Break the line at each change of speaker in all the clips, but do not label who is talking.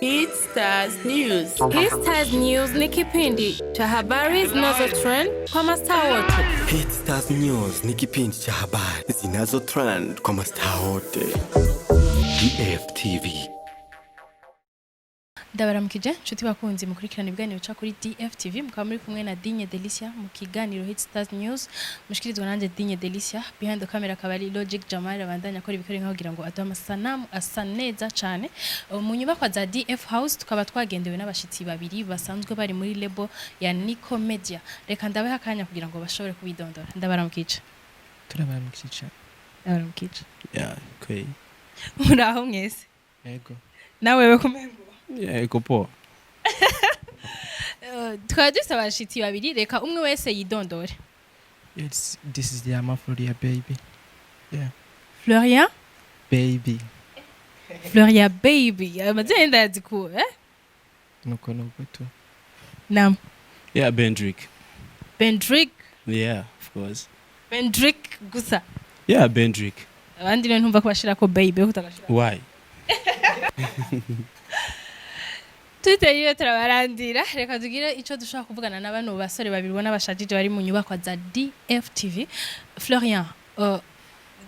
Hit Stars News.
Hit Stars News ni kipindi cha habari zinazotrend kwa mastaa wote.
Hit Stars News ni kipindi cha habari zinazotrend kwa mastaa wote. DFTV.
Ndabaramukije nshuti bakunzi mukurikirana ibiganiro cya kuri DFTV mukaba muri kumwe na Digne Delicia mu kiganiro Hit Stars News mushikirizwa nanje Digne Delicia behind the camera kabari Logic Jamal abandanya akora ibikore nka kugira ngo aduhe amasanamu asa neza cyane mu nyubako za DF House tukaba twagendewe n'abashitsi babiri basanzwe bari muri label ya Nico Media reka ndabaha akanya kugira ngo bashobore kubidondora ndabaramukije
turabaramukije
ndabaramukije
ya kweli
muraho mwese
yego
nawe we kumengo
yego po
twari dufite abashitsi babiri reka umwe wese yidondore.
Yes, this is the Floria baby. Yeah.
Floria
Baby.
Floria baby amazina ndazi ku
Nuko tu.
Nam
Yeah, Bendrick.
Bendrick.
Yeah, of course.
Bendrick gusa.
Yeah, Bendrick.
Abandi rero ntumva ko bashira ko baby utagashira.
Why?
Tutiriwe turabarandira reka tugire ico dushaka kuvugana n'abantu basore babiri bona bashajije bari mu nyubako za DFTV.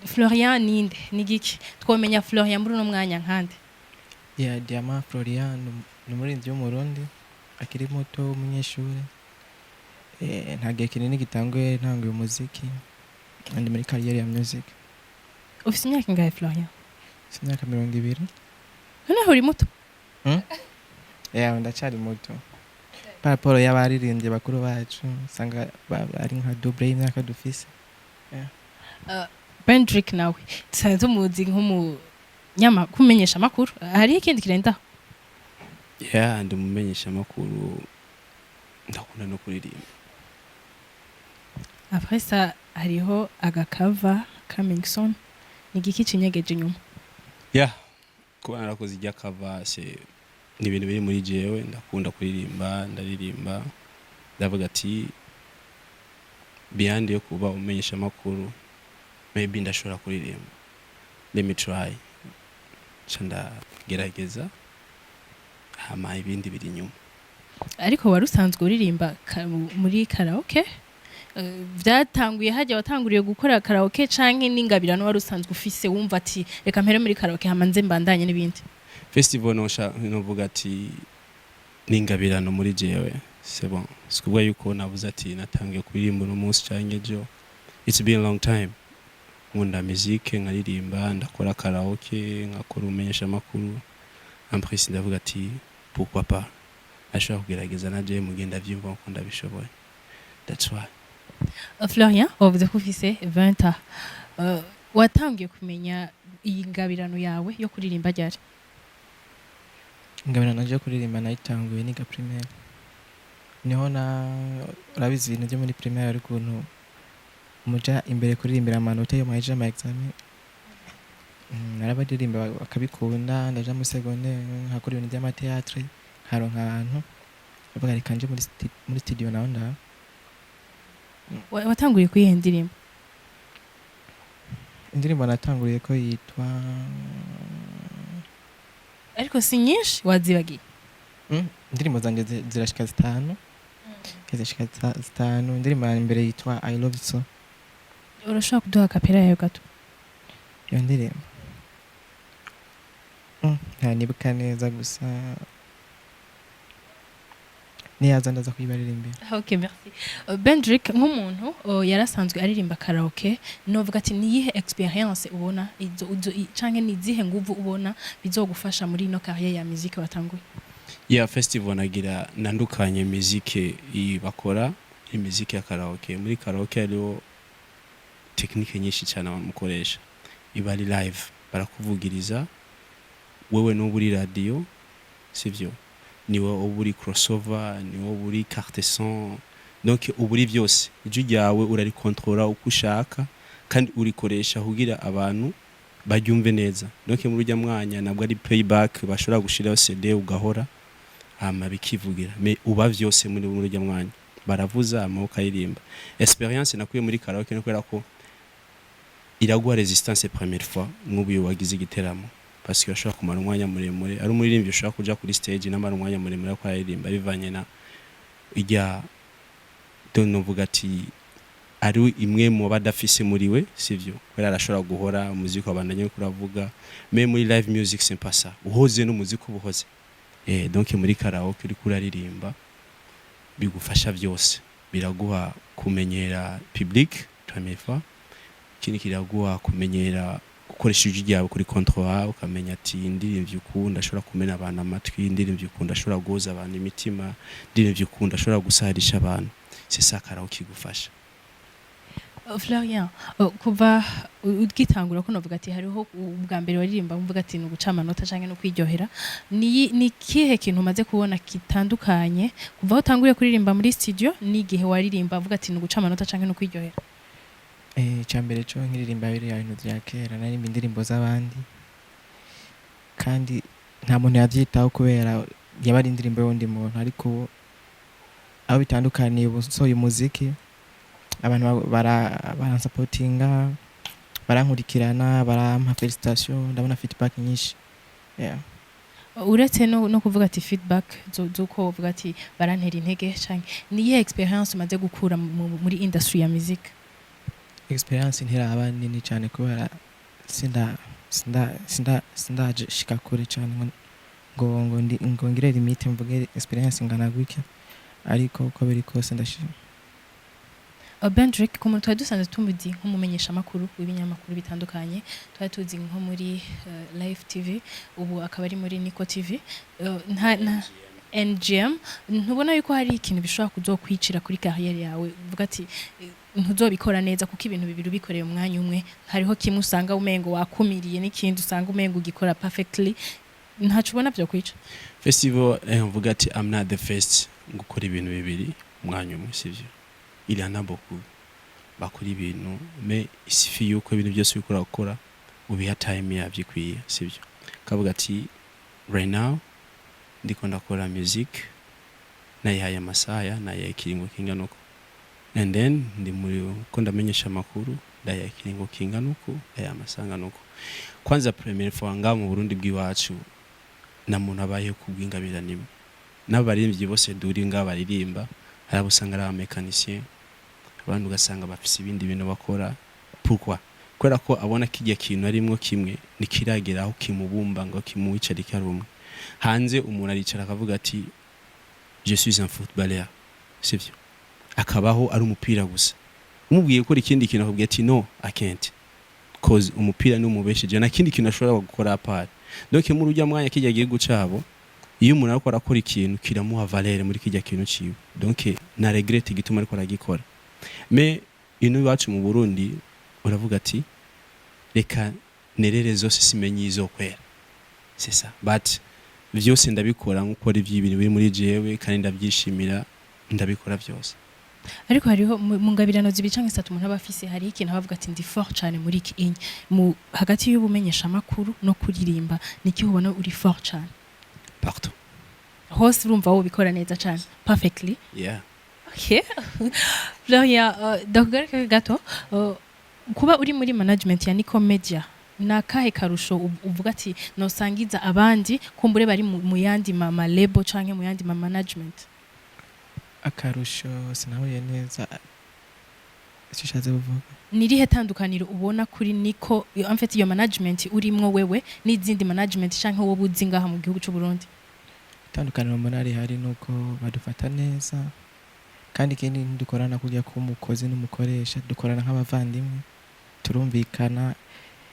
Florian ninde nigiki twomenya Florian muri no mwanya nkande.
Yeah, Diama Florian n'umurinzi w'umurundi akiri muto umunyeshuri ntagiye kinini gitangwe ntanguye umuziki kandi muri career ya music.
Ufite imyaka ingahe Florian?
Imyaka 20.
Noneho uri muto?
Yeah, ndacari muto. Paraporo y'abaririmbye bakuru bacu sanga ari nka double y'imyaka dufise.
Yeah. Bendrick nawe tsanze umuzi nk'umu nyama kumenyesha makuru hari ikindi kirenda?
Yeah, ndumumenyesha makuru ndakunda no kuririmba.
Après ça hariho agakava coming soon nigiki cinyegeje nyuma.
Yeah, kuba narakoze ijya cover ni ibintu biri muri jewe ndakunda kuririmba ndaririmba ndavuga ati beyond yo kuba umenyesha makuru maybe ndashobora kuririmba, let me try chanda gerageza hama ibindi biri nyuma.
Ariko warusanzwe uririmba muri karaoke byatanguye hajya watanguriye gukora karaoke canke n'ingabirano warusanzwe ufise wumva ati reka mpere muri karaoke hamanze mbandanye n'ibindi?
Festival novuga ati n'ingabirano muri jewe c'est bon sikubwa yuko navuze ati natangiye kuririmba no munsi canke jo it's been a long time nkunda musique nkaririmba ndakora karaoke nkakora umenyesha makuru ampresi ndavuga ati pourquoi pas ashaka kugerageza naje mugenda vyumva ko ndabishoboye. That's why.
Florian wavuze ko ufise 20 ans watangiye kumenya iyi ngabirano yawe yo kuririmba ryari?
Ngabirano naje kuririmba nayitanguye niga primaire niho rabizi ibintu byo muri primaire ari kuntu umuja imbere kuririmbira amanota yo maje ama examen narabadirimba bakabikunda ndaje mu secondaire nkakora ibintu by'ama théâtre haronka ahantu bavuga ari kanje muri studio naho nda.
Watanguriye kuyihe ndirimbo?
Indirimbo natanguriye ko yitwa
ariko si nyinshi wazibagiye?
Indirimbo zanjye zirashika 5 kezashika 5 indirimbo imbere yitwa I love you so.
Urashaka kuduha kapera yayo gato?
Iyo ndirimbo nibuka neza gusa niyaza ndaza kuyibaririmbira.
Okay, merci. Bendrick nk'umuntu yarasanzwe aririmba karaoke novuga ati niyihe experience ubona izo canke nizihe nguvu ubona bizogufasha muri no carrière ya musique watanguye?
Yeah, festival nagira nandukanye musique bakora imiziki ya karaoke. Muri karaoke ariho technique nyinshi cyane bamukoresha. Iba ari live barakuvugiriza wewe no buri radio sivyo niwe uburi crossover niwe uburi carte son donc uburi byose ijwi ryawe urari controller uko ushaka kandi urikoresha kugira abantu baryumve neza donc muri ujya mwanya nabwo ari playback bashobora gushiraho CD ugahora hama bikivugira mais uba byose muri ujya mwanya baravuza amaboko aririmba. Experience nakuye muri karaoke no kwera ko iraguha resistance première fois nk'ubu wagize igiteramo parce que ashobora kumara umwanya muremure ari umuririmbyi ushobora kuja kuri stage n'amara umwanya muremure ko aririmba bivanye na ijya novuga ati ari imwe mu badafise muri we sivyo kubera arashobora guhora umuziki wabandanye kuravuga mais muri live music c'est pas ça uhoze n'umuziki ubuhoze donc muri karaoke uri kuraririmba bigufasha byose biraguha kumenyera public première fois kini kiraguha kumenyera gukoresha ijwi ryawe kuri control ukamenya ati indirimvye ukunda ashobora kumena abantu amatwi indirimvye ukunda ashobora guhoza abantu imitima indirimvye ukunda ashobora gusarisha abantu c'est ça karaoke igufasha.
Florian, kuva ugitangura ko novuga ati hariho ubwa mbere waririmba mvuga ati nuguca amanota canke no kwiryohera ni kihe kintu umaze kubona kitandukanye kuva aho utanguriye kuririmba muri studio n'igihe waririmba mvuga ati nuguca amanota canke no kwiryohera?
Cyambere cyo nkiririmba biri ibintu bya kera narimba indirimbo z'abandi kandi nta muntu yavyitaho kubera yabari indirimbo y'undi muntu ariko aho bitandukaniye ubusohoye umuziki abantu baransapotinga barankurikirana barampa felicitation ndabona feedback nyinshi
uretse no kuvuga ati feedback zuko uvuga ati barantera intege canke niye experience umaze gukura muri industry ya music?
Experience ntiraba nini cyane kubera sinda shika kure cyane ngo ngire limite mvuge experience ngana gutya ariko uko biri kose ndashima.
Bendrick kumuntu twadusanze tumuzi nk'umumenyesha makuru w'ibinyamakuru bitandukanye twari tuzi nko muri Live TV ubu akaba ari muri Nico TV na NGM ntubona yuko hari ikintu bishobora kuzokwicira kuri carrière yawe uvuga ati ntuzobikora neza kuko ibintu bibiri bikoreye umwanya umwe hariho kimwe usanga umengo wakumiriye n'ikindi usanga umengo ugikora perfectly ntacu ubona byo kwica
festival mvuga ati I'm not the first gukora ibintu bibiri umwanya umwe sivyo il y en a beaucoup bakora ibintu mais il suffit yuko ibintu byose bikora gukora ubiha time yavyikwiye sivyo kavuga ati right now ndiko ndakora music nayihaye amasaya nayihaye ikiringo kingana uko and then ndi muri ko ndamenyesha amakuru ndayihaye ikiringo kingana uko aya masanga nuko kwanza première fois nga mu Burundi bw'iwacu na muntu abaye kubwingabira nimwe n'abaririmbyi bose duri nga baririmba harabusanga ari abamecanicien abantu ugasanga bafise ibindi bintu bakora pourquoi kubera ko abona kijya kintu arimwo kimwe nikirageraho kimubumba ngo kimuwicari karumwe hanze umuntu aricara akavuga ati je suis un footballeur sivyo akabaho ari umupira gusa umubwiye ko ikindi kintu akubwiye ati no I can't cause umupira ni umubesheje na kindi kintu ashobora gukora apart donc muri ujya mwanya kijya giye gucabo iyo umuntu ariko arakora ikintu kiramuha valeur muri kijya kintu ciwe donc na regret igituma ariko aragikora mais ino bacu mu Burundi uravuga ati reka nerere zose simenye izokwera c'est ça but vyose ndabikora nk'ukora ivy'ibintu biri muri jewe kandi ndabyishimira ndabikora byose
ariko hariho mu ngabirano zibicanke satu umuntu abafise hari ikintu bavuga ati ndi fort cyane muri iki mu hagati y'ubumenyesha makuru no kuririmba niki ubona uri fort cyane
partout
hose urumva wo bikora neza cyane perfectly
yeah
okay Florian dogaruka gato kuba uri muri management ya Nico Media nakahe karusho uvuga ati no sangiza abandi kumbure bari mu yandi mama label canke mu yandi mama management?
Akarusho sinahuye neza shishaze buvuga
nirihe tandukaniro ubona kuri Nico en fait iyo management urimwo wewe n'izindi management canke wo buzi ngaha mu gihugu cy'u Burundi?
Tandukaniro mbona ari hari nuko badufata neza kandi ikindi dukorana kujya ku mukozi n'umukoresha dukorana nk'abavandimwe turumvikana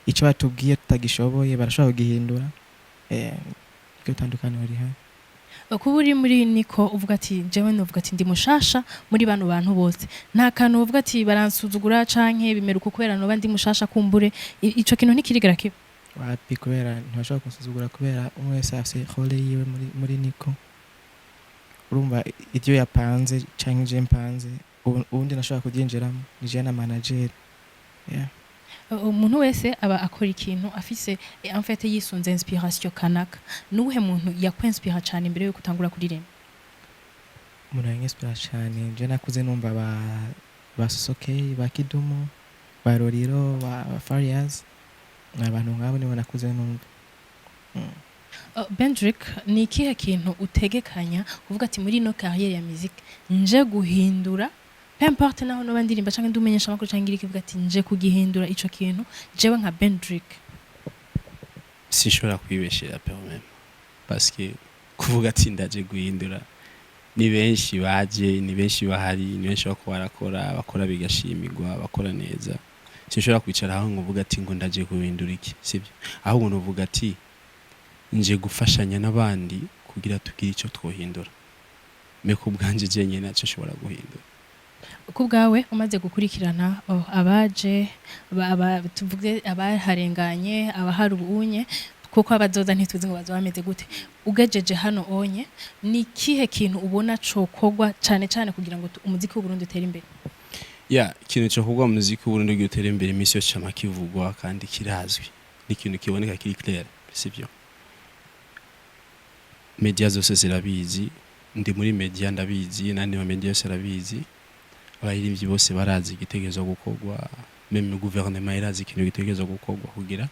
icyo batubwiye tutagishoboye barashobora kugihindura byo tandukaniro ari hari.
Kuba uri muri Nico uvuga ati jewe novuga ati ndi mushasha muri bano bantu bose nta kantu uvuga ati baransuzugura canke bimeruka kubera no bandi mushasha kumbure ico kintu ntikirigara kiba
wapi kubera ntibashobora kunsuzugura kubera umwe wese afise role yiwe muri Nico urumva ibyo yapanze canke je mpanze ubundi nashobora kubyinjiramo nije na manager yeah.
Umuntu wese aba akora ikintu afise en fait yisunze inspiration kanaka nuhe muntu yakwenspira cyane imbere yo kutangura kuririmba?
Umuntu yanspira cyane je nakuze numva ba Sosokey ba Kidumu ba Roriro ba Farias n'abantu nkabo nibo nakuze numva
Bendrick ni ikihe kintu utegekanya kuvuga ati muri ino carrière ya musique nje guhindura peu importe naho no bandirimba canke ndumenyesha makuru canke ngiri kivuga ati nje kugihindura ico kintu jewe nka Bendrick
sinshobora kwibeshera pe même parce que kuvuga ati ndaje guhindura ni benshi baje ni benshi bahari ni benshi bako bakora bigashimirwa bakora neza sinshobora kwicara aho ngovuga ati ngo ndaje guhindura iki sibyo ahubwo novuga ati nje gufashanya n'abandi kugira tugire ico twohindura meko bwanje je nyene naco shobora guhindura
ku bwawe umaze gukurikirana abaje tuvuge abaharenganye abahari ubunye kuko abazoza ntituzi ngo bazabameze gute ugejeje hano onye ni kihe kintu ubona cokogwa cyane cyane kugira ngo umuziki w'u Burundi utere imbere
ikintu cokogwa umuziki w'u Burundi utere imbere imisi yose cyama kivugwa kandi kirazwi ni ikintu kiboneka kiri clair sibyo media zose zirabizi ndi muri media ndabizi nandi ma media yose arabizi abayirimbyi bose barazi igitegezo gukogwa meme gouvernement irazi ikintu gitegezo gukogwa kugira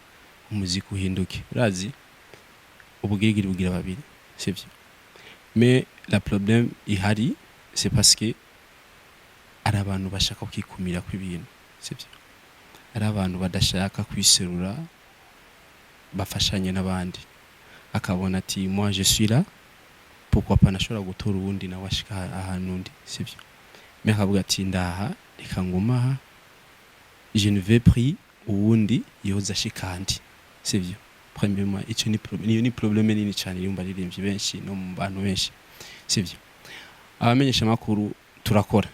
umuziki uhinduke urazi ubugirigiri bugira babiri sivyo mais la problème ihari c'est parce que ari abantu bashaka kwikumira kw'ibintu sivyo ari abantu badashaka kwiserura bafashanye n'abandi akabona ati moi je suis là pourquoi pas nashobora gutora uwundi na washika ahantu ndi sivyo mais akavuga ati ndaha reka ngumaha je ne vais pris uwundi yoza shikandi sivyo premièrement ico ni problème nini cyane yumva ririmbye benshi no mu bantu benshi sivyo abamenyesha makuru turakora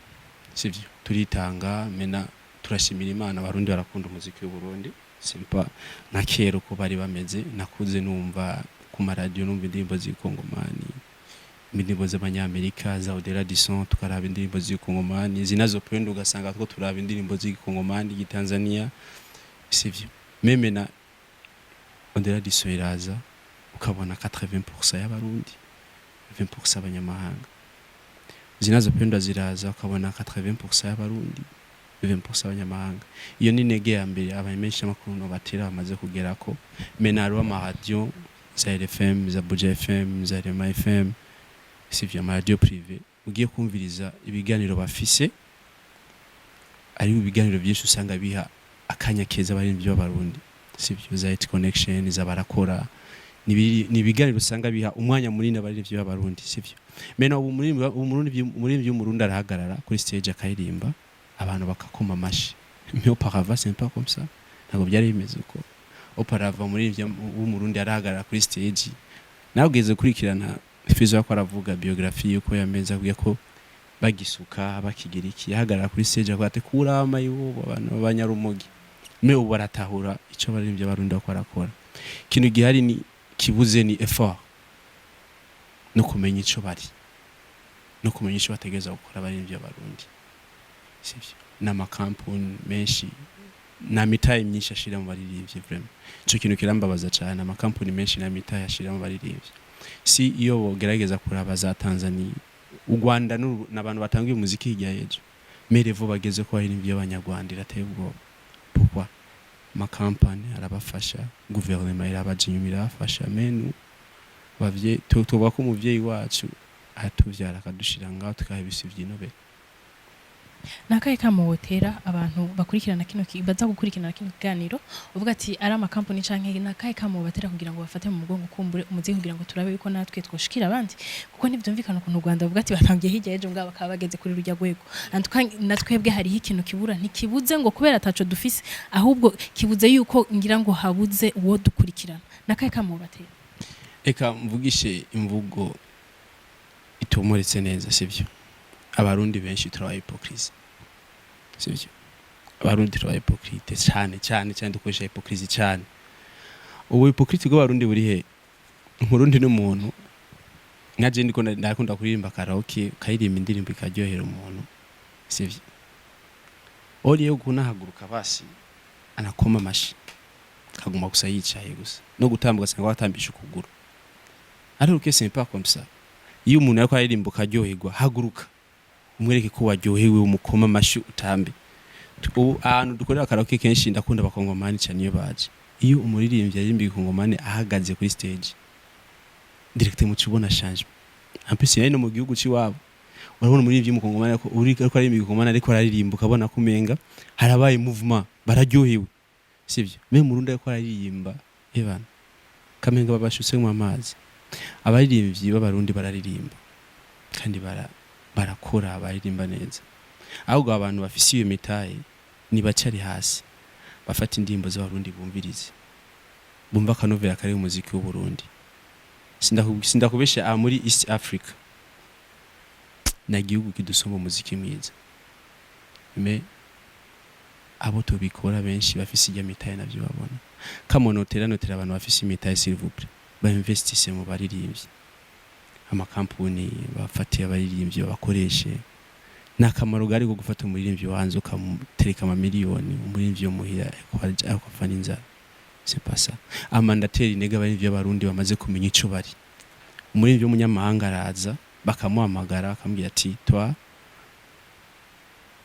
sivyo turitanga mena turashimira Imana abarundi barakunda umuziki w'u Burundi simpa nka kera uko bari bameze nakuze numva ku radio numva indirimbo z'ikongomani indirimbo z'abanyamerika za Odela Dison tukaraba indirimbo z'ikongomani zinazopenda ugasanga two turaba indirimbo z'ikongomani gitanzania sivyo meme na Odela Dison iraza ukabona 80% y'abarundi 20% abanyamahanga zinazopenda ziraza ukabona 80% y'abarundi 20% abanyamahanga iyo ni nege ya mbere abamenyesha makuru no batera bamaze kugera ko menaro ama radio za RFM za Buja FM za Rema FM sivyo ama radio privé ugiye kumviriza ibiganiro bafise ari ibiganiro byinshi usanga biha akanya keza bari byo barundi sivyo za It Connection za barakora ni ibiganiro usanga biha umwanya munini bari byo barundi sivyo mena ubu muri by'umurundi arahagarara kuri stage akaririmba abantu bakakoma mashi mais auparavant c'est pas comme ça ntabwo byari bimeze uko auparavant muri by'umurundi arahagarara kuri stage nabweze kurikirana fizo yako aravuga biography yuko yameza kuya ko bagisuka bakigira iki yahagarara kuri stage akwate kura amayibo abantu b'abanyarumogi mais ubu baratahura ico baririmbye barundi bakorakora kintu gihari ni kibuze ni effort no kumenya ico bari no kumenya ico bategeza gukora baririmbye barundi sivyo nama kampuni menshi na mitaye myinshi ashira mu baririmbye vraiment ico kintu kirambabaza cyane ama kampuni menshi na mitaye ashira mu baririmbye si iyo bogerageza kuraba za Tanzania u Rwanda n'abantu batangiye umuziki hirya yejo merevo bageze ko baririmbye abanyarwanda irateye ubwoba pourquoi ma campagne arabafasha gouvernement irabajinyumira afasha menu bavye tuba ko umuvyeyi wacu atuvyara akadushira ngaho tukahebisa ivyinobere
nakaye kamubotera abantu bakurikirana kino baza gukurikirana kino kiganiro uvuga ati ari ama company canke nakaye kamubatera kugira ngo bafate mu mugongo kumbure umuziki kugira ngo turabe yuko natwe twoshikira abandi kuko ntivyumvikana ukuntu Rwanda uvuga ati batangiye hirya ejo ngaba bakaba bageze kuri rujya gwego natwebwe hari ikintu kibura ntikibuze ngo kubera ataco dufise ahubwo kibuze yuko ngira ngo habuze uwo dukurikirana nakaye kamubatera
eka mvugishe imvugo itomoretse neza sivyo abarundi benshi turabaye hypocrite sivyo abarundi turabaye hypocrite cyane dukoresha hypocrite cyane ubu hypocrite go abarundi buri he nkurundi n'umuntu naje ndiko ndakunda kuririmba karaoke kayirimba indirimbo ikaryohera umuntu sivyo oliye kunahaguruka basi anakoma mashi kaguma gusa yicaye gusa no gutambuka sanga watambisha ukuguru ari uke c'est pas comme ça iyo umuntu ariko aririmba karyoherwa haguruka umwereke ko waryohewe umukoma mashi utambe ubu ahantu dukorera karaoke kenshi ndakunda bakongomani cyane iyo baje iyo umuririmbyi aririmba ikongomane ahagaze kuri stage direct mu cibona change ampesi yari no mu gihugu ciwabo urabona umuririmbyi mu kongomane ko ariko aririmba ikongomane ariko aririmba ukabona kumenga harabaye movement bararyohewe sivyo me mu Burundi ariko aririmba Evan kamenga babashutse mu amazi abaririmbyi b'abarundi bararirimba kandi barakora baririmba neza ahubwo abantu bafise iyo mitaye ni bacari hasi bafata indirimbo z'abarundi bumvirize bumva kanovera kari umuziki w'u Burundi sindakubesha muri East Africa na gihugu kidusoma umuziki mwiza me abo tubikora benshi bafise ijya mitaye navyo babona kamonotera abantu bafise imitaye s'il vous plaît ba investisse mu baririmbyi amakampuni bafatiye abaririmbyi bakoreshe nakamaro gari go gufata umuririmbyi wanze ukamutereka ama miliyoni umuririmbyi yo muhira akafana inzara c'est pas ça amandateri nega abaririmbyi y'abarundi bamaze kumenya ico bari umuririmbyi w'umunyamahanga araza bakamuhamagara akambwira ati toi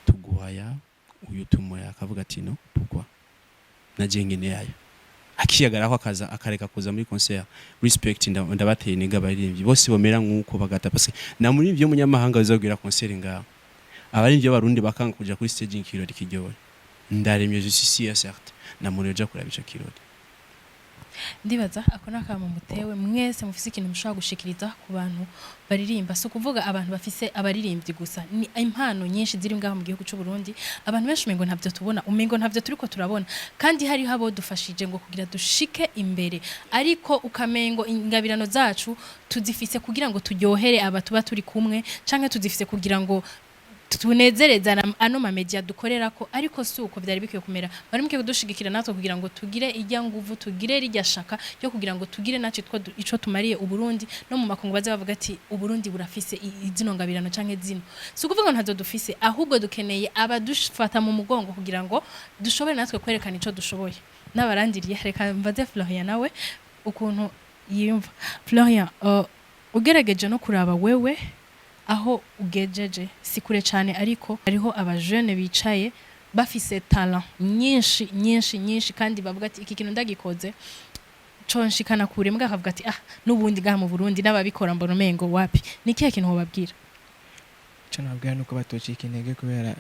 tuguhaya uyu tumoya akavuga ati no pourquoi najengene yayo akiyagara ko akaza akareka kuza muri concert respect ndabateye nega abaririmbyi bose bomera nkuko bagata parce na muririmbyi y'umunyamahanga bizabwira concert ngaho abaririmbyi y'abarundi bakanga kuja kuri stage ikirori kiryoye ndaremye je suis sûr certes na muntu uja kurabica kirori
ndibaza ako nakama mutewe mwese mufise ikintu mushobora gushikiriza ku bantu baririmba so kuvuga abantu bafise abaririmbyi gusa ni impano nyinshi ziri ngaho mu gihugu cy'u Burundi abantu benshi mengo ntavyo tubona umengo ntavyo turiko turabona kandi hari habo dufashije ngo kugira dushike imbere ariko ukamengo ingabirano zacu tuzifise kugira ngo turyohere abatuba turi kumwe canke tuzifise kugira ngo tunezereza ano ma media dukorera ko ariko suko byari bikwiye kumera bari muke kudushigikira natwe kugira ngo tugire ijya nguvu tugire rijya shaka yo kugira ngo tugire nacu ico tumariye u Burundi no mu makungu baze bavuga ati u Burundi burafise izino ngabirano canke zino suko vuga ntazo dufise ahubwo dukeneye abadufata mu mugongo kugira ngo dushobore natwe kwerekana ico dushoboye n'abarandiriye reka mbaze Florian nawe ukuntu yimva Florian ugerageje no kuraba wewe aho ugejeje sikure cyane ariko hariho abajene bicaye bafise talent nyinshi kandi bavuga ati iki kintu ndagikoze conshikana kure mbwa akavuga ati nubundi gaha mu Burundi n'ababikora mbona mengo wapi nikiye kintu wababwira
cyo nabwira nuko batocika intege kubera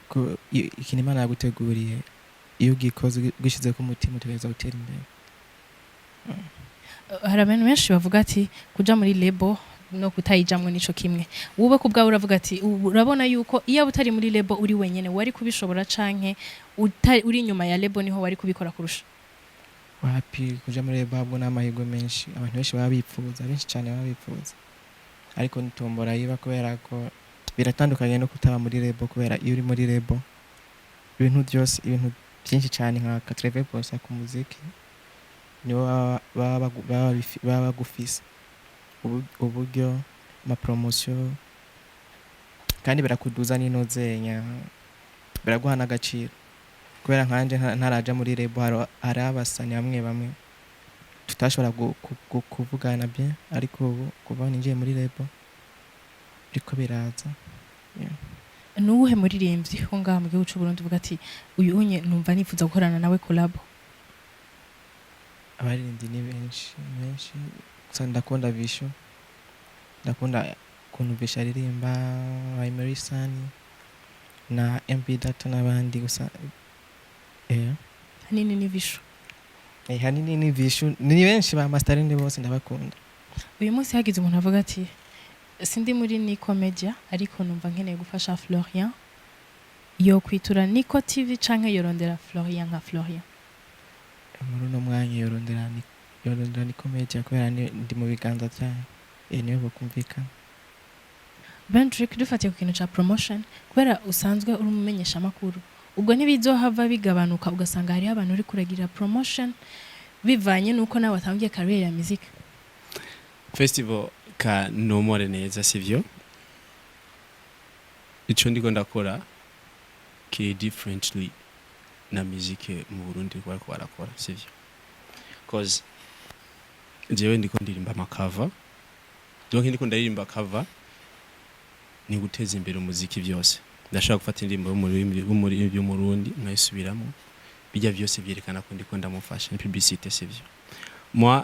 ko ikintu Imana yaguteguriye iyo gikoze gishize ku mutima utegeza gutera imbere
hari abantu benshi bavuga ati kuja muri label no kutayijamwe nico kimwe wube kubwa uravuga ati urabona yuko iyo utari muri label uri wenyene wari kubishobora canke uri nyuma ya label niho wari kubikora kurusha
wapi kuja muri label abona amahigo menshi abantu benshi babipfuza benshi cyane babipfuza ariko nitombora yiba kubera ko biratandukanye no kutaba muri label kubera iyo uri muri label ibintu byinshi cyane nka 80% ku muziki nibo baba gufisa uburyo ma promotion kandi birakuduza n'inozenya biraguhana agaciro kubera nkanje ntaraja muri label hari abasani bamwe tutashobora kuvugana bye ariko kuva ninjiye muri label ariko biraza
nuwuhe muririmbyi ho ngaha mu gihugu cy'u Burundi uvuga ati uyu unye numva nifuza gukorana nawe collab
abaririmbyi ni benshi gusa ndakunda Visho ndakunda kuntu Visho aririmba Emery Sani na MP Data n'abandi gusa
hanini ni Visho
hanini ni Visho ni benshi ba masterinde bose ndabakunda
uyu munsi hagize umuntu avuga ati sindi muri Niko Media ariko numva nkeneye gufasha Florian yo kwitura Niko TV canke yorondera Florian nka Florian
muri no mwanya yorondera Niko Media kubera ndi mu biganza byayo niyo bakumvikana
Bentrick dufatiye ku kintu ca promotion kubera usanzwe uri umumenyesha makuru ubwo ntibizohava bigabanuka ugasanga hari abantu uri kuragira promotion bivanye nuko nawe watangiye career ya music
festival ka nomore neza sivyo ico ndiko ndakora ki differently na music mu Burundi bariko barakora sivyo cause jewe ndiko ndirimba makava donc ndiko ndaririmba cover ni guteza imbere umuziki byose ndashaka gufata indirimbo yo muri Burundi nkayisubiramo bijya byose byerekana ko ndiko ndamufasha ni publicité sivyo moi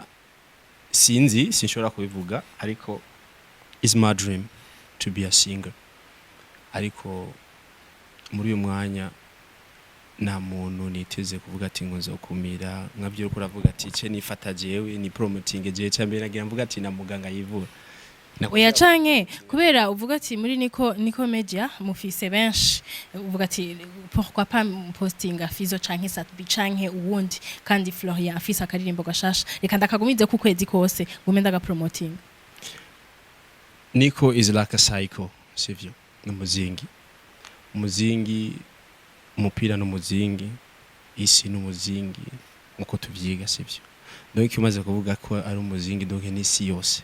sinshobora kubivuga ariko is my dream to be a singer ariko muri uyu mwanya nta muntu niteze kuvuga ati ngo nzokumira nkabyo uko uravuga ati ce nifata jewe ni promoting jewe cyambere nagira mvuga ati na muganga yivura
oya canke kubera uvuga ati muri niko media mufise benshi uvuga ati pourquoi pas postinga Fizo canke Satbi canke uwundi kandi Florian afise akaririmbo gashasha reka ndakagumize ku kwezi kose ngume ndaga promoting
Nico is like a psycho sivyo umuzingi umupira n'umuzingi isi n'umuzingi uko tuvyiga sivyo donc umaze kuvuga ko ari umuzingi donc n'isi yose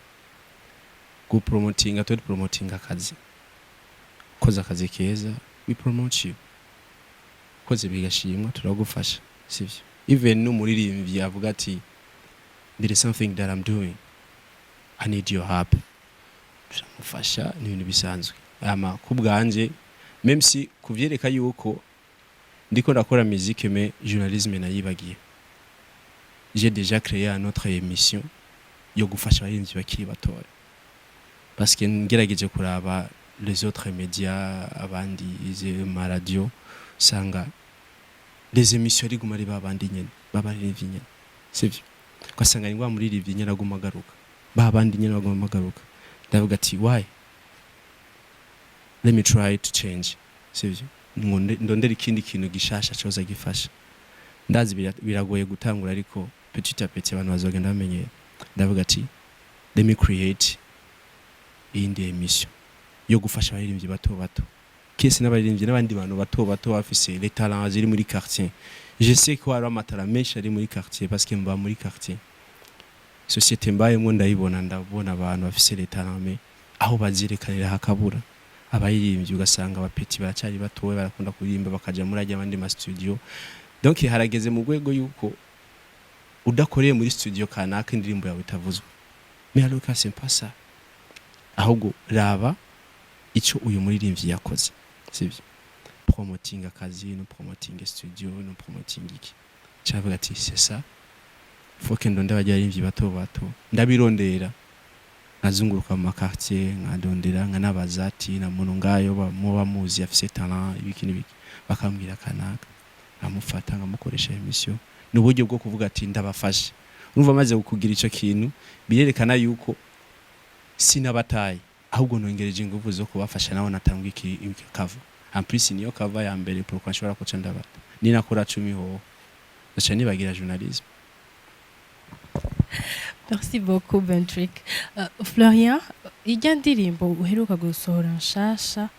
ku promoting atodi promoting akazi koza akazi keza we promote you koze bigashimwa turagufasha sivyo even n'umuririmbyi avuga ati there is something that I'm doing I need your help turamufasha ni ibintu bisanzwe ama kubwanje même si kuvyereka yuko ndiko ndakora musique mais journalisme nayibagiye j'ai déjà créé une autre émission yo gufasha abarinzi bakiri batoya parce que ngerageje kuraba les autres médias abandi ma radio sanga les émissions riguma ari babandi nyene babarinzi nyene sivyo kwasanga ngwa muri rivye nyene aguma garuka babandi nyene baguma garuka ndavuga ati why let me try to change sivyo ndondera ikindi kintu gishasha cyoza gifasha ndazi biragoye gutangura ariko petit à petit abantu bazogenda bamenyera ndavuga ati let me create indi emission yo gufasha abaririmbyi bato kese n'abaririmbyi n'abandi bantu bato bafise les talents ziri muri quartier je sais ko ari amatara menshi ari muri quartier parce que mba muri quartier société mbayemo ndabona abantu bafise les talents mais aho bazirekanira hakabura abayirimbyi ugasanga abapeti baracari batowe barakunda kuririmba bakaja muri ajya abandi ma studio donc harageze mu rwego yuko udakoreye muri studio kanaka indirimbo yawe itavuzwe mais alors que c'est pas ça ahubwo raba ico uyu muririmbyi yakoze sivyo promoting akazi no promoting studio no promoting iki cyavuga ati c'est ça faut que ndonde abajya bato ndabirondera nkazunguruka mu makartier nkadondera nkanabazati na muntu ngayo muba muzi afise talent ibiki bakambwira kanaka amufata ngamukoresha emission n'uburyo bwo kuvuga ati ndabafashe urumva maze kukugira ico kintu birerekana yuko sinabataye ahubwo nongereje ingufu zo kubafasha naho natangwa iki cover en plus niyo cover ya mbere pourquoi nshobora kuca ndabata ni nakora 10 ho acha nibagira journalisme.
Merci beaucoup Bentrick. Florian, ijya ndirimbo uheruka gusohora nshasha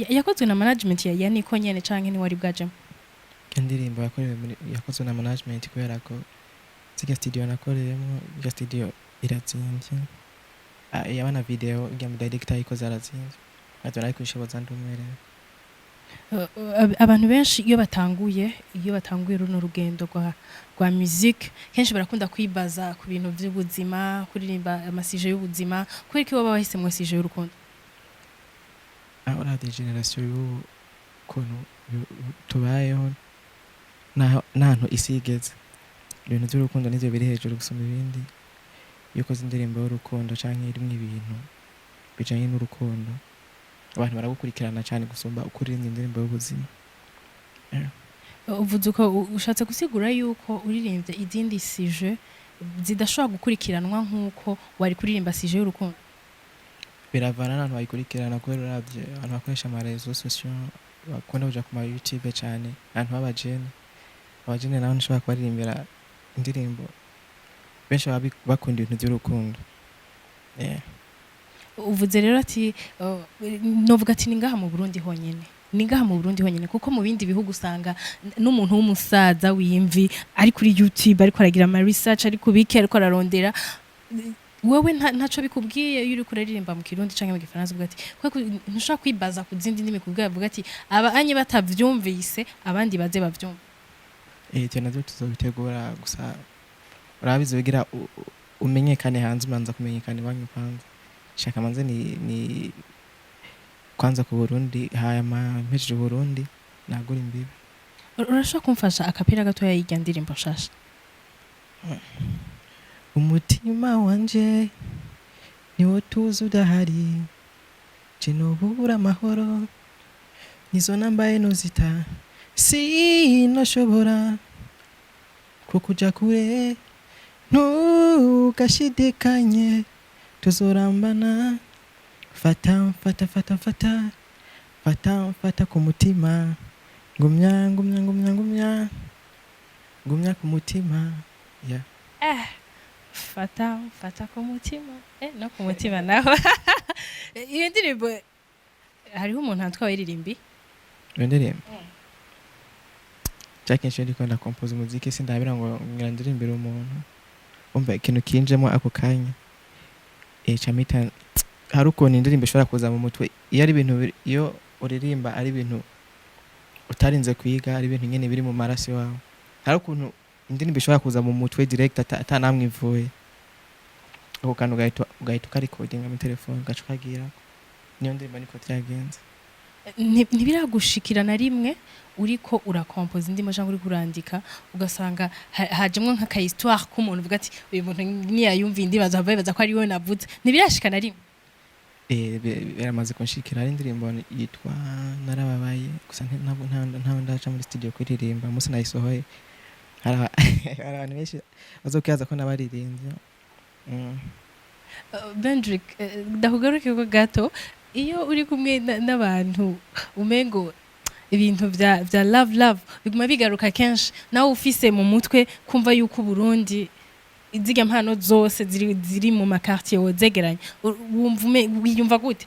yakozwe na management ya Niko nyene canke ni wari bwajemo?
Indirimbo yakozwe na management kubera ko zige studio nakoreyemo ya studio iratsinze yabana video ya director ikoze aratsinze atari kwishoboza ndumwere.
Abantu benshi iyo batanguye runo rugendo rwa music kenshi barakunda kwibaza ku bintu by'ubuzima kuririmba amasije y'ubuzima kubera ko baba bahise mu masije y'urukundo.
Ahora de generation y'ukuntu tubayeho nanto isigeze ibintu by'urukundo nivyo biri hejuru gusoma ibindi yuko zindirimbo y'urukundo canke irimo ibintu bijanye n'urukundo abantu baragukurikirana cyane gusumba ukuririmba indirimbo y'ubuzima.
Uvuze ko ushatse gusigura yuko uririmbye izindi sije zidashobora gukurikiranwa nkuko wari kuririmba sije y'urukundo?
Biravana n'abantu bayikurikirana kubera uravye abantu bakoresha ama réseaux sociaux bakunda kuja ku ma YouTube cyane abantu abajene naho nshobora kubaririmbira indirimbo benshi bakunda ibintu by'urukundo.
Uvuze rero ati novuga ati ningaha mu Burundi honyene kuko mu bindi bihugu usanga n'umuntu w'umusaza w'imvi ari kuri YouTube ariko aragira ama research ari kubike ariko ararondera wewe ntaco bikubwiye yuri kuraririmba mu Kirundi canke mu Gifaransa uvuga ati kwako ntushaka kwibaza ku zindi ndimi kubwa avuga ati aba anye batavyumvise abandi baze bavyumva.
Cyane navyo tuzobitegura gusa urabizi bigira umenyekane hanze umanza kumenyekana wanyu kwanza shaka manze ni kwanza ku Burundi haya mpejeje Burundi nagura imbibe.
urashobora kumfasha akapira gatoya y'irya ndirimbo nshasha?
umutima wanje niwo tuzi udahari je nobura amahoro nizo nambaye nuzita sinoshobora kukuja kure ntugashidikanye tuzorambana fata ku mutima ngumya ku mutima yeah.
Fata ku mutima no ku mutima naho iyo ndirimbo hariho umuntu atwaye iririmbi
ndirimbo Jackie ndiko ndakompoza umuziki sindabira ngo ngirandirimbira umuntu umva ikintu kinjemo ako kanya camita hari ukuntu indirimbo ishobora kuza mu mutwe iyo ari ibintu iyo uririmba ari ibintu utarinze kwiga ari ibintu nyene biri mu maraso wawe hari ukuntu indirimbo ishobora kuza mu mutwe direct atanamwe ivuye ako kantu ugahita ukarecordinga mu telefone ugaca ukagira niyo ndirimbo niko tyagenze.
Ntibiragushikira na rimwe uriko urakompoza indimo cyangwa uri kurandika ugasanga hajemwe nk'aka histoire k'umuntu uvuga ati uyu muntu niyayumva indibazo baza ko ari we navuze ntibirashika na rimwe?
Biramaze kunshikira ari indirimbo yitwa narababaye gusa nta ndaca muri studio kuririmba musi nayisohoye hari abantu benshi bazokiyaza ko nabaririmbye.
Bendrick ndakugaruke ko gato iyo uri kumwe n'abantu umengo ibintu vya love biguma bigaruka kenshi nawe ufise mu mutwe kumva yuko Burundi iziga mpano zose ziri mu makartier wozegeranye wiyumva gute?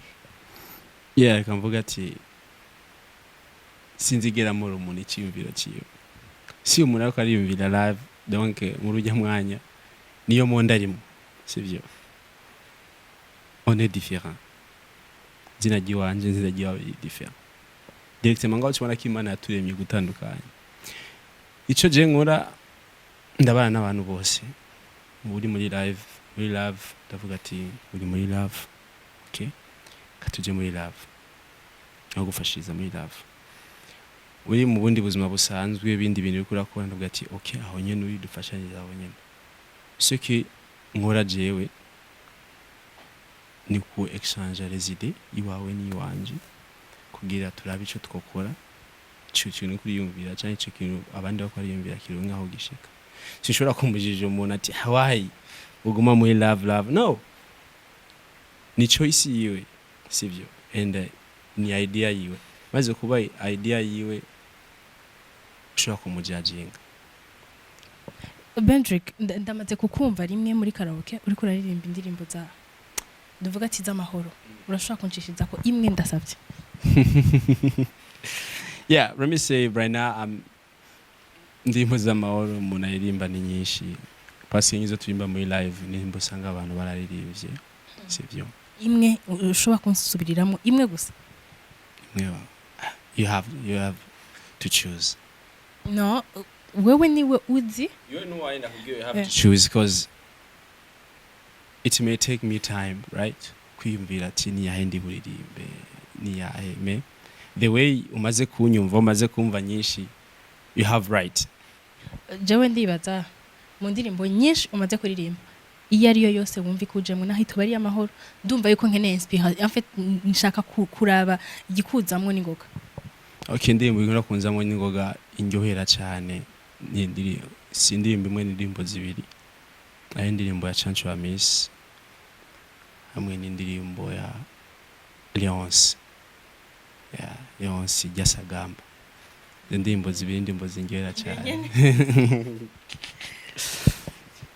Yeah, kamvuga ati sinzigera muri umuntu icyumviro ciyo si umuntu ariko ariyumvira live donc mu rujya mwanya niyo monde arimo sivyo on est différent zina giwanje zina giwa different directement ngaho tubona ko Imana yaturemye gutandukanye ico je nkora ndabana n'abantu bose uri muri live muri love ndavuga ati uri muri love okay katuje muri love no gufashiriza muri love uri mu bundi buzima busanzwe ibindi bintu bikura ko ndavuga ati okay aho nyene uri dufashanyiriza aho nyene ce qui nkora jewe ni ku exchange les idées iwawe ni wanje kugira turabe ico twokora cyo kintu kuri yumvira cyane cyo kintu abandi bakora yumvira kiro ngaho gishika sinshobora kumbujije umuntu ati why uguma muri love no ni choice yiwe sivyo and ni idea yiwe maze kuba idea yiwe ushobora kumujajinga.
Bendrick ndamaze kukumva rimwe muri karaoke uri kuraririmba indirimbo za ndavuga ati z'amahoro urashobora kunshishiza ko imwe ndasavye?
Yeah, let me say right now indirimbo z'amahoro umuntu aririmba ni nyinshi parce ngizo turimba muri live indirimbo sanga abantu bararirimbye sivyo
imwe ushobora kunsubiriramo imwe gusa?
Imwe you have to choose.
No, wewe niwe uzi
you know why you have to choose because it may take me time, right? Kwiyumvira ati ni yahe ndi buririmbe ni yahe me the way umaze kunyumva umaze kumva nyinshi you have right.
Jewe ndibaza mu ndirimbo nyinshi umaze kuririmba iyo ari yo yose wumva ikujemwe naho itubari amahoro ndumva yuko nkeneye inspiration en fait nshaka kuraba igikuzamwe n'ingoga.
Okay, ndirimbo nkora kunzamwe n'ingoga indyohera cyane ni ndirimbo imwe n'indirimbo zibiri ari indirimbo ya Chancho Miss hamwe n'indirimbo ya Leonce Jasagamba indirimbo zibiri indirimbo zingera cyane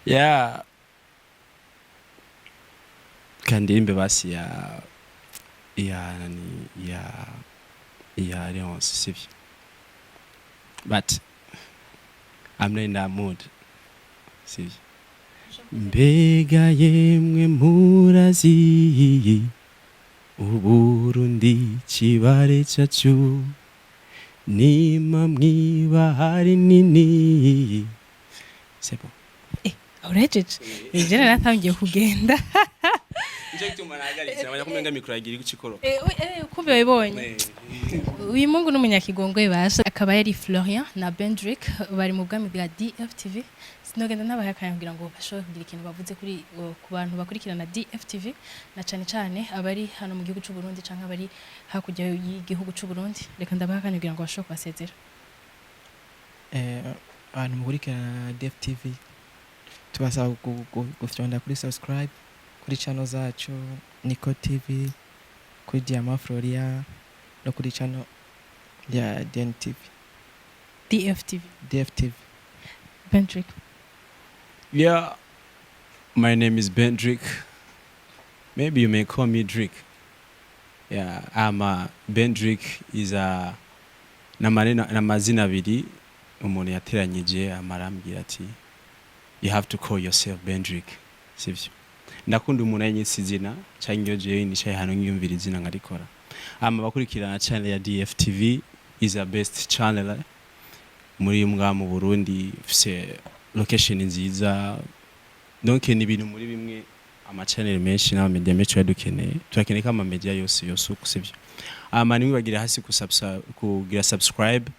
yeah kandi imbe basi ya Leonce sivyo but I'm not in that mood sivyo mbega yemwe murazi Uburundi kibare cyacu nima mwiba hari nini sebo
urejeje ijana natangiye kugenda
Nico gituma nahagaritse abanya kumenga mikro yagira ikikoro.
Kumbe wabibonye. Uyu mungu n'umunyakigongwe basha akaba yari Florian na Bendrick bari mu bwami bwa DFTV. Sinogenda nabahakanya kugira ngo bashobore kugira ikintu bavuze kuri ku bantu bakurikirana DFTV na cyane abari hano mu gihugu cy'u Burundi canke abari hakujya y'igihugu cy'u Burundi. Reka ndabahakanya kugira ngo bashobore kwasezera.
Abantu mukurikirana DFTV tubasaba gufyonda kuri subscribe kuri channel zacu Nico TV, kuri Diamant Floria no kuri channel ya DNTV. DFTV.
Bendrick.
Yeah, my name is Bendrick. Maybe you may call me Drick. Yeah, Bendrick is a namazina abiri umuntu yateranyije amarambira ati you have to call yourself Bendrick. Sivyo. Ndakunda umuntu yanyitse izina cyangwa je nicaye hano ngiyumvira izina ngarikora. Bakurikirana channel ya DFTV is the best channel muri mbwa mu Burundi, fise location nziza. Donc ni ibintu muri bimwe ama channel menshi na media menshi yadukeneye. Turakeneye kama media yose uko sivyo. Ni bagira hasi kugira subscribe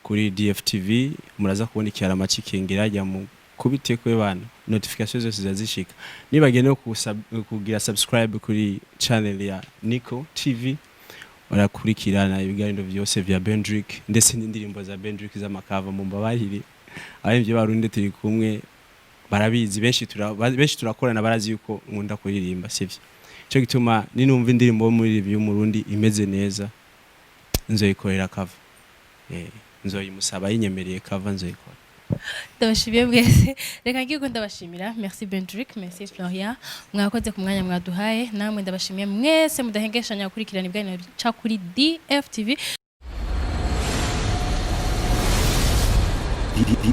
kuri DFTV, muraza kubona icyarama cikengera jya mu kubiteko y'abantu notifications zose zazishika. Nibagiye no kugira subscribe kuri channel ya Nico TV, barakurikirana ibiganiro byose vya Bendrick ndetse n'indirimbo za Bendrick z'amakava mu mbabarire. Abemvye barundi turi kumwe barabizi, benshi turakorana barazi yuko nkunda kuririmba sivyo. Cyo gituma ninumva indirimbo muri review mu Burundi imeze neza nzoyikorera cover. Nzoyimusaba yinyemereye cover nzoyikora.
Ndabashimiye mwese. Reka ngiye ndabashimira. Merci Bendrick, merci Florian. Mwakoze ku mwanya mwaduhaye. Namwe ndabashimiye mwese mudahengeshanya gukurikirana ibiganiro cya kuri DFTV.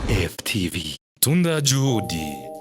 DFTV.
Tunda Juhudi.